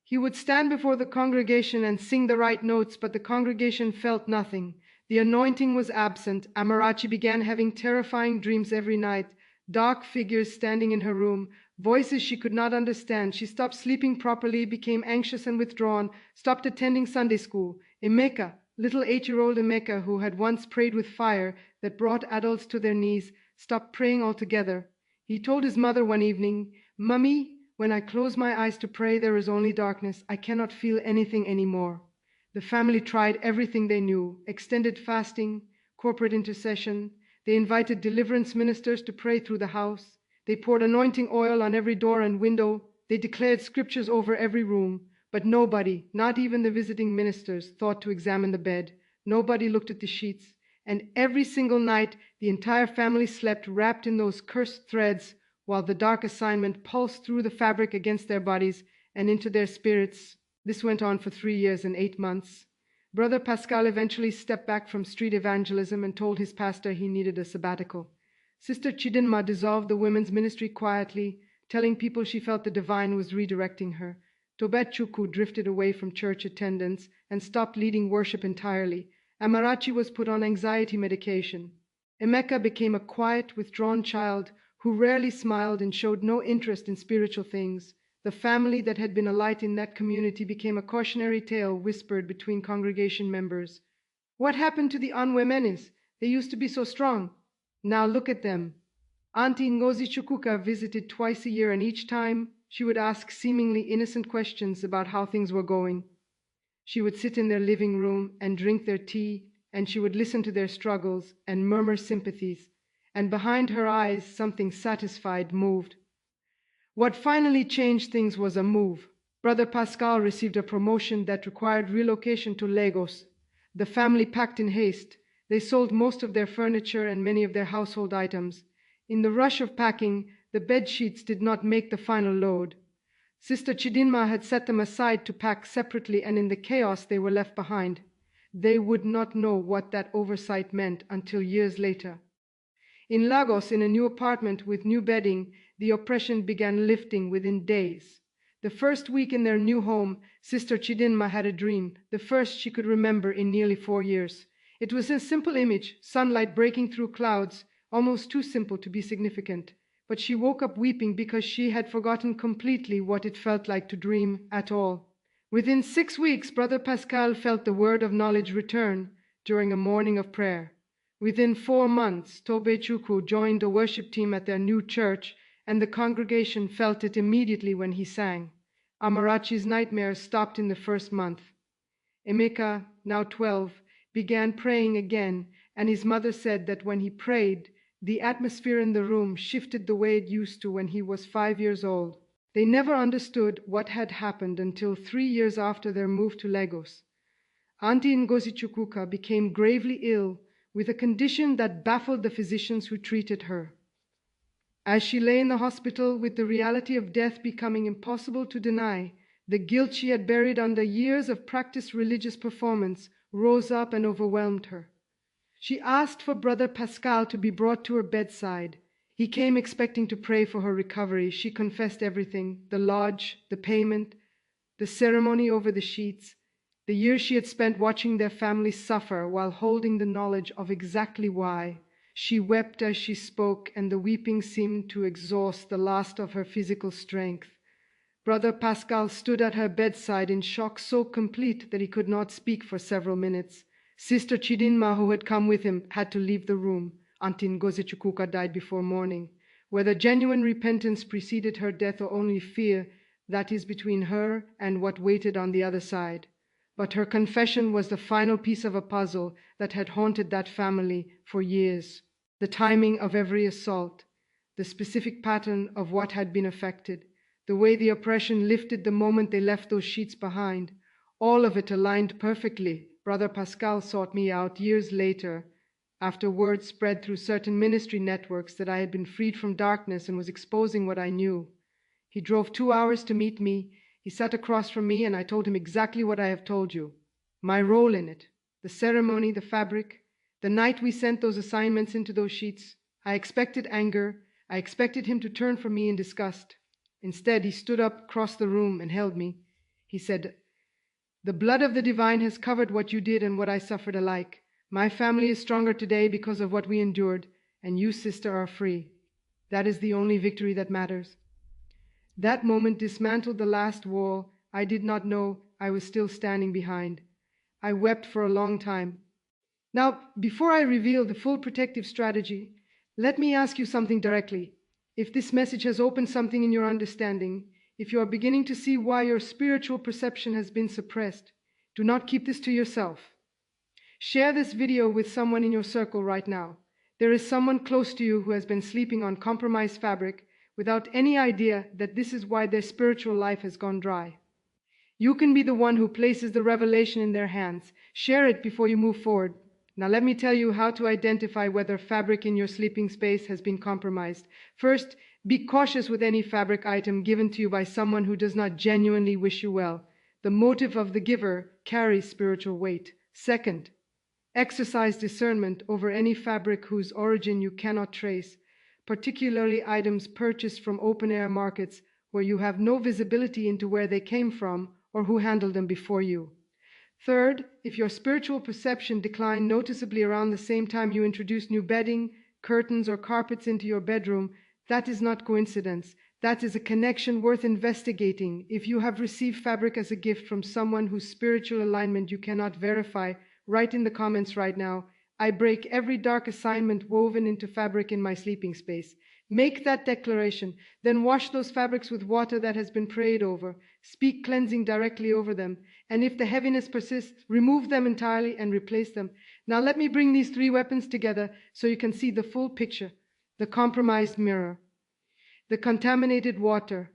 He would stand before the congregation and sing the right notes, but the congregation felt nothing. The anointing was absent. Amarachi began having terrifying dreams every night, dark figures standing in her room, voices she could not understand. She stopped sleeping properly, became anxious and withdrawn, stopped attending Sunday school. Emeka, little 8-year-old Emeka, who had once prayed with fire that brought adults to their knees, stopped praying altogether. He told his mother one evening, "Mummy, when I close my eyes to pray, there is only darkness. I cannot feel anything anymore." The family tried everything they knew: extended fasting, corporate intercession. They invited deliverance ministers to pray through the house. They poured anointing oil on every door and window. They declared scriptures over every room. But nobody, not even the visiting ministers, thought to examine the bed. Nobody looked at the sheets. And every single night, the entire family slept wrapped in those cursed threads, while the dark assignment pulsed through the fabric against their bodies and into their spirits. This went on for 3 years and 8 months. Brother Pascal eventually stepped back from street evangelism and told his pastor he needed a sabbatical. Sister Chidinma dissolved the women's ministry quietly, telling people she felt the divine was redirecting her. Tobechukwu drifted away from church attendance and stopped leading worship entirely. Amarachi was put on anxiety medication. Emeka became a quiet, withdrawn child who rarely smiled and showed no interest in spiritual things. The family that had been a light in that community became a cautionary tale whispered between congregation members. "What happened to the Anwemenis? They used to be so strong. Now look at them." Auntie Ngozi Chukuka visited twice a year, and each time she would ask seemingly innocent questions about how things were going. She would sit in their living room and drink their tea, and she would listen to their struggles and murmur sympathies, and behind her eyes something satisfied moved. What finally changed things was a move. Brother Pascal received a promotion that required relocation to Lagos. The family packed in haste. They sold most of their furniture and many of their household items. In the rush of packing, the bed sheets did not make the final load. Sister Chidinma had set them aside to pack separately, and in the chaos they were left behind. They would not know what that oversight meant until years later. In Lagos, in a new apartment with new bedding, the oppression began lifting within days. The first week in their new home, Sister Chidinma had a dream, the first she could remember in nearly 4 years. It was a simple image, sunlight breaking through clouds, almost too simple to be significant. But she woke up weeping because she had forgotten completely what it felt like to dream at all. Within 6 weeks, Brother Pascal felt the word of knowledge return during a morning of prayer. Within 4 months, Tobechukwu joined a worship team at their new church, and the congregation felt it immediately when he sang. Amarachi's nightmares stopped in the first month. Emeka, now 12, began praying again, and his mother said that when he prayed, the atmosphere in the room shifted the way it used to when he was 5 years old. They never understood what had happened until 3 years after their move to Lagos. Auntie Ngozi Chukuka became gravely ill with a condition that baffled the physicians who treated her. As she lay in the hospital with the reality of death becoming impossible to deny, the guilt she had buried under years of practiced religious performance rose up and overwhelmed her. She asked for Brother Pascal to be brought to her bedside. He came expecting to pray for her recovery. She confessed everything: the lodge, the payment, the ceremony over the sheets, the years she had spent watching their family suffer while holding the knowledge of exactly why. She wept as she spoke, and the weeping seemed to exhaust the last of her physical strength. Brother Pascal stood at her bedside in shock so complete that he could not speak for several minutes. Sister Chidinma, who had come with him, had to leave the room. Auntie Ngozi Chukuka died before morning. Whether genuine repentance preceded her death or only fear, that is between her and what waited on the other side. But her confession was the final piece of a puzzle that had haunted that family for years. The timing of every assault, the specific pattern of what had been affected, the way the oppression lifted the moment they left those sheets behind, all of it aligned perfectly. Brother Pascal sought me out years later, after word spread through certain ministry networks that I had been freed from darkness and was exposing what I knew. He drove 2 hours to meet me. He sat across from me, and I told him exactly what I have told you. My role in it, the ceremony, the fabric, the night we sent those assignments into those sheets. I expected anger. I expected him to turn from me in disgust. Instead, he stood up across the room and held me. He said, "The blood of the divine has covered what you did and what I suffered alike. My family is stronger today because of what we endured, and you, sister, are free. That is the only victory that matters." That moment dismantled the last wall I did not know I was still standing behind. I wept for a long time. Now, before I reveal the full protective strategy, let me ask you something directly. If this message has opened something in your understanding, if you are beginning to see why your spiritual perception has been suppressed, do not keep this to yourself. Share this video with someone in your circle right now. There is someone close to you who has been sleeping on compromised fabric without any idea that this is why their spiritual life has gone dry. You can be the one who places the revelation in their hands. Share it before you move forward. Now let me tell you how to identify whether fabric in your sleeping space has been compromised. First, be cautious with any fabric item given to you by someone who does not genuinely wish you well. The motive of the giver carries spiritual weight. Second, exercise discernment over any fabric whose origin you cannot trace, particularly items purchased from open-air markets where you have no visibility into where they came from or who handled them before you. Third, if your spiritual perception declined noticeably around the same time you introduced new bedding, curtains, or carpets into your bedroom, that is not coincidence. That is a connection worth investigating. If you have received fabric as a gift from someone whose spiritual alignment you cannot verify, write in the comments right now, "I break every dark assignment woven into fabric in my sleeping space." Make that declaration. Then wash those fabrics with water that has been prayed over. Speak cleansing directly over them. And if the heaviness persists, remove them entirely and replace them. Now let me bring these 3 weapons together so you can see the full picture. The compromised mirror, the contaminated water,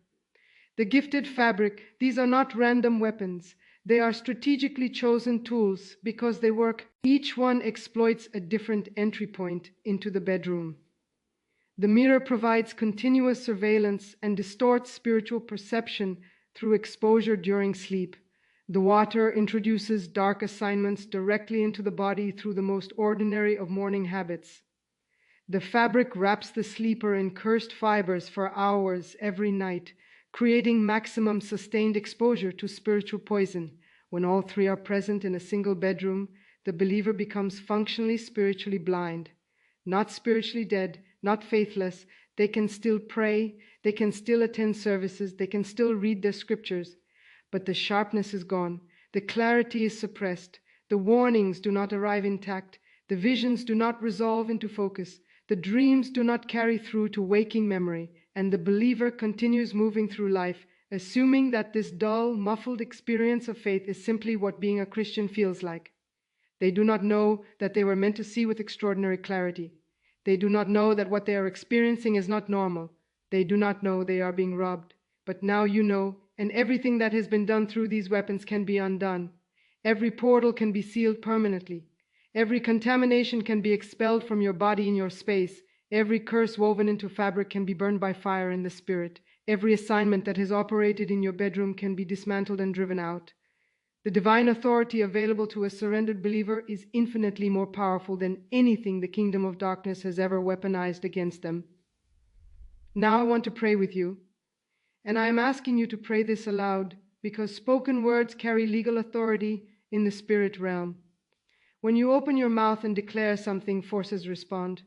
the gifted fabric. These are not random weapons. They are strategically chosen tools because they work. Each one exploits a different entry point into the bedroom. The mirror provides continuous surveillance and distorts spiritual perception through exposure during sleep. The water introduces dark assignments directly into the body through the most ordinary of morning habits. The fabric wraps the sleeper in cursed fibers for hours every night, creating maximum sustained exposure to spiritual poison. When all 3 are present in a single bedroom, the believer becomes functionally spiritually blind, not spiritually dead, not faithless. They can still pray, they can still attend services, they can still read their scriptures, but the sharpness is gone, the clarity is suppressed, the warnings do not arrive intact, the visions do not resolve into focus, the dreams do not carry through to waking memory, and the believer continues moving through life, assuming that this dull, muffled experience of faith is simply what being a Christian feels like. They do not know that they were meant to see with extraordinary clarity. They do not know that what they are experiencing is not normal. They do not know they are being robbed. But now you know, and everything that has been done through these weapons can be undone. Every portal can be sealed permanently. Every contamination can be expelled from your body in your space. Every curse woven into fabric can be burned by fire in the spirit. Every assignment that has operated in your bedroom can be dismantled and driven out. The divine authority available to a surrendered believer is infinitely more powerful than anything the kingdom of darkness has ever weaponized against them. Now I want to pray with you, and I am asking you to pray this aloud because spoken words carry legal authority in the spirit realm. When you open your mouth and declare something, forces respond.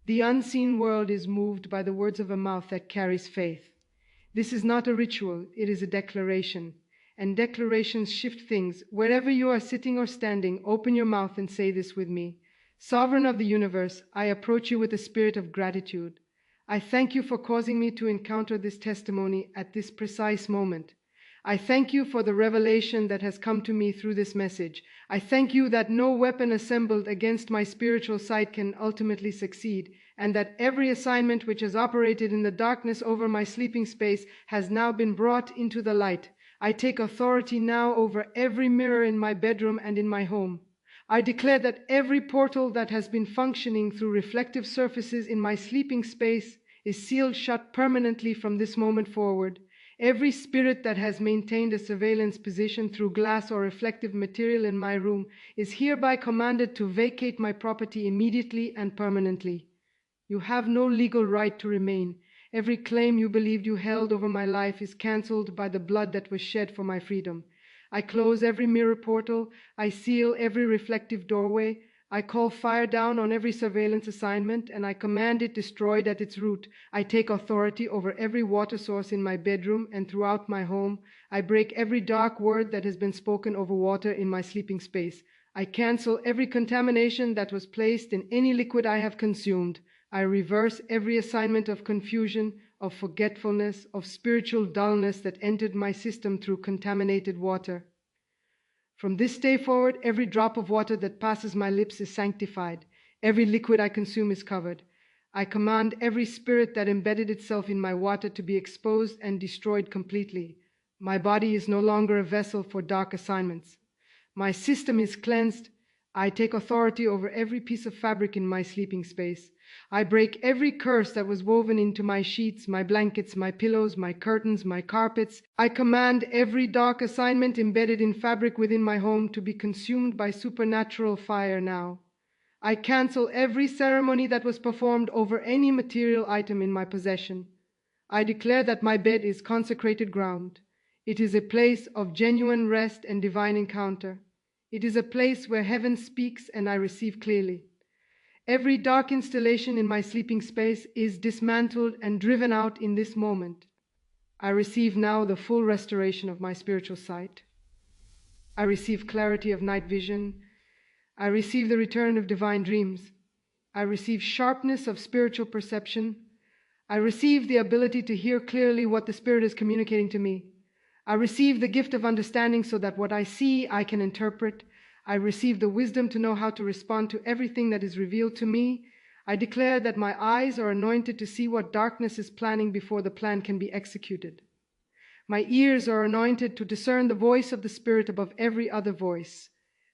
The unseen world is moved by the words of a mouth that carries faith. This is not a ritual, it is a declaration. And declarations shift things. Wherever you are sitting or standing, open your mouth and say this with me. Sovereign of the universe, I approach you with a spirit of gratitude. I thank you for causing me to encounter this testimony at this precise moment. I thank you for the revelation that has come to me through this message. I thank you that no weapon assembled against my spiritual sight can ultimately succeed, and that every assignment which has operated in the darkness over my sleeping space has now been brought into the light. I take authority now over every mirror in my bedroom and in my home. I declare that every portal that has been functioning through reflective surfaces in my sleeping space is sealed shut permanently from this moment forward. Every spirit that has maintained a surveillance position through glass or reflective material in my room is hereby commanded to vacate my property immediately and permanently. You have no legal right to remain. Every claim you believed you held over my life is cancelled by the blood that was shed for my freedom. I close every mirror portal. I seal every reflective doorway. I call fire down on every surveillance assignment, and I command it destroyed at its root. I take authority over every water source in my bedroom and throughout my home. I break every dark word that has been spoken over water in my sleeping space. I cancel every contamination that was placed in any liquid I have consumed. I reverse every assignment of confusion, of forgetfulness, of spiritual dullness that entered my system through contaminated water. From this day forward, every drop of water that passes my lips is sanctified. Every liquid I consume is covered. I command every spirit that embedded itself in my water to be exposed and destroyed completely. My body is no longer a vessel for dark assignments. My system is cleansed. I take authority over every piece of fabric in my sleeping space. I break every curse that was woven into my sheets, my blankets, my pillows, my curtains, my carpets. I command every dark assignment embedded in fabric within my home to be consumed by supernatural fire now. I cancel every ceremony that was performed over any material item in my possession. I declare that my bed is consecrated ground. It is a place of genuine rest and divine encounter. It is a place where heaven speaks and I receive clearly. Every dark installation in my sleeping space is dismantled and driven out in this moment. I receive now the full restoration of my spiritual sight. I receive clarity of night vision. I receive the return of divine dreams. I receive sharpness of spiritual perception. I receive the ability to hear clearly what the Spirit is communicating to me. I receive the gift of understanding so that what I see I can interpret. I receive the wisdom to know how to respond to everything that is revealed to me. I declare that my eyes are anointed to see what darkness is planning before the plan can be executed. My ears are anointed to discern the voice of the Spirit above every other voice.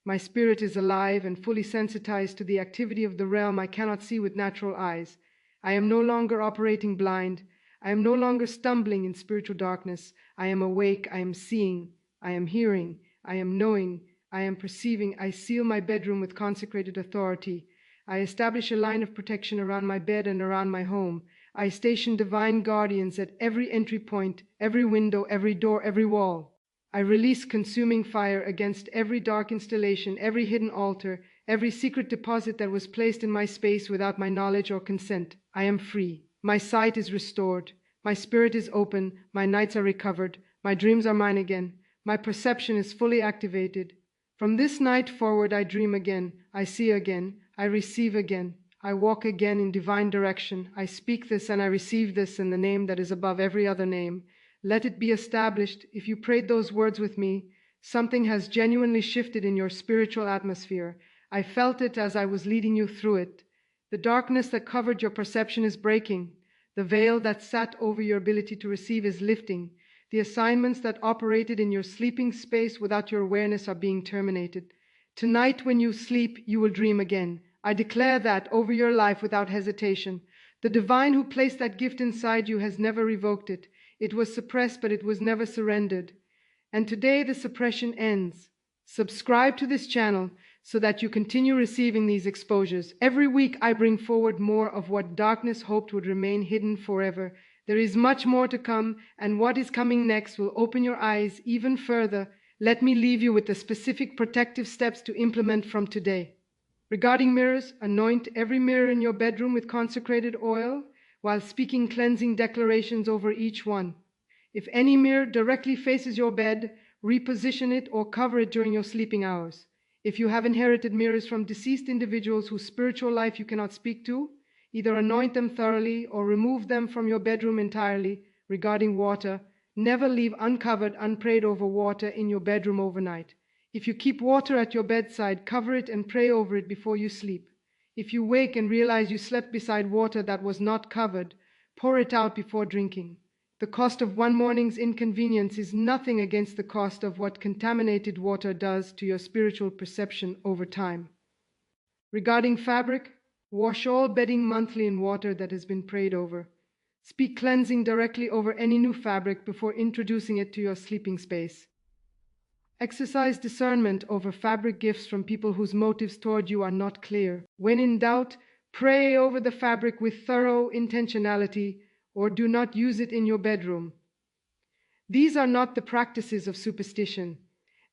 My spirit is alive and fully sensitized to the activity of the realm I cannot see with natural eyes. I am no longer operating blind. I am no longer stumbling in spiritual darkness. I am awake. I am seeing. I am hearing. I am knowing. I am perceiving. I seal my bedroom with consecrated authority. I establish a line of protection around my bed and around my home. I station divine guardians at every entry point, every window, every door, every wall. I release consuming fire against every dark installation, every hidden altar, every secret deposit that was placed in my space without my knowledge or consent. I am free. My sight is restored. My spirit is open. My nights are recovered. My dreams are mine again. My perception is fully activated. From this night forward, I dream again. I see again. I receive again. I walk again in divine direction. I speak this and I receive this in the name that is above every other name. Let it be established. If you prayed those words with me, something has genuinely shifted in your spiritual atmosphere. I felt it as I was leading you through it. The darkness that covered your perception is breaking. The veil that sat over your ability to receive is lifting. The assignments that operated in your sleeping space without your awareness are being terminated. Tonight when you sleep, you will dream again. I declare that over your life without hesitation. The divine who placed that gift inside you has never revoked it. It was suppressed, but it was never surrendered. And today the suppression ends. Subscribe to this channel so that you continue receiving these exposures. Every week I bring forward more of what darkness hoped would remain hidden forever. There is much more to come, and what is coming next will open your eyes even further. Let me leave you with the specific protective steps to implement from today. Regarding mirrors, anoint every mirror in your bedroom with consecrated oil while speaking cleansing declarations over each one. If any mirror directly faces your bed, reposition it or cover it during your sleeping hours. If you have inherited mirrors from deceased individuals whose spiritual life you cannot speak to, either anoint them thoroughly or remove them from your bedroom entirely. Regarding water, Never leave uncovered, unprayed over water in your bedroom overnight. If you keep water at your bedside, cover it and pray over it before you sleep. If you wake and realize you slept beside water that was not covered, pour it out before drinking. The cost of one morning's inconvenience is nothing against the cost of what contaminated water does to your spiritual perception over time. Regarding fabric, wash all bedding monthly in water that has been prayed over. Speak cleansing directly over any new fabric before introducing it to your sleeping space. Exercise discernment over fabric gifts from people whose motives toward you are not clear. When in doubt, pray over the fabric with thorough intentionality, or do not use it in your bedroom. These are not the practices of superstition.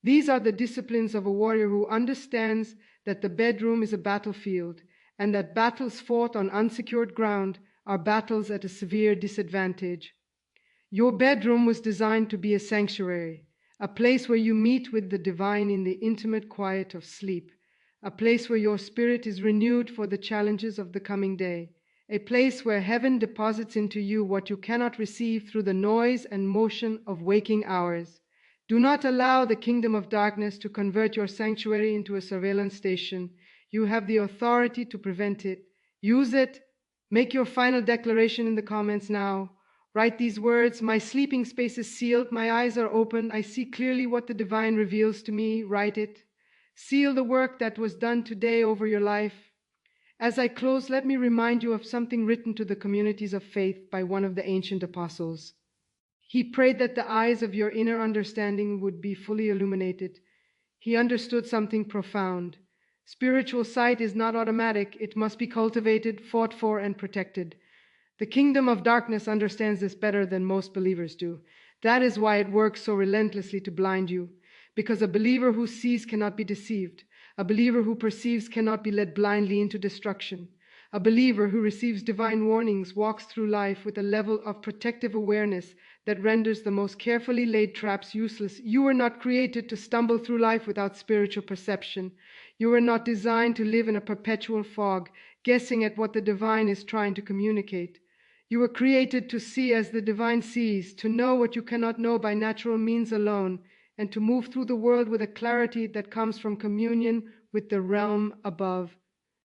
These are the disciplines of a warrior who understands that the bedroom is a battlefield, and that battles fought on unsecured ground are battles at a severe disadvantage. Your bedroom was designed to be a sanctuary, a place where you meet with the divine in the intimate quiet of sleep, a place where your spirit is renewed for the challenges of the coming day, a place where heaven deposits into you what you cannot receive through the noise and motion of waking hours. Do not allow the kingdom of darkness to convert your sanctuary into a surveillance station. You have the authority to prevent it. Use it. Make your final declaration in the comments now. Write these words: my sleeping space is sealed, my eyes are open, I see clearly what the divine reveals to me. Write it. Seal the work that was done today over your life. As I close, let me remind you of something written to the communities of faith by one of the ancient apostles. He prayed that the eyes of your inner understanding would be fully illuminated. He understood something profound. Spiritual sight is not automatic. It must be cultivated, fought for, and protected. The kingdom of darkness understands this better than most believers do. That is why it works so relentlessly to blind you, because a believer who sees cannot be deceived. A believer who perceives cannot be led blindly into destruction. A believer who receives divine warnings walks through life with a level of protective awareness that renders the most carefully laid traps useless. You were not created to stumble through life without spiritual perception. You were not designed to live in a perpetual fog, guessing at what the divine is trying to communicate. You were created to see as the divine sees, to know what you cannot know by natural means alone, and to move through the world with a clarity that comes from communion with the realm above.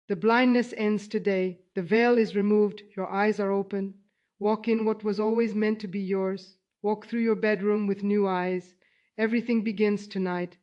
The blindness ends today. The veil is removed. Your eyes are open. Walk in what was always meant to be yours. Walk through your bedroom with new eyes. Everything begins tonight.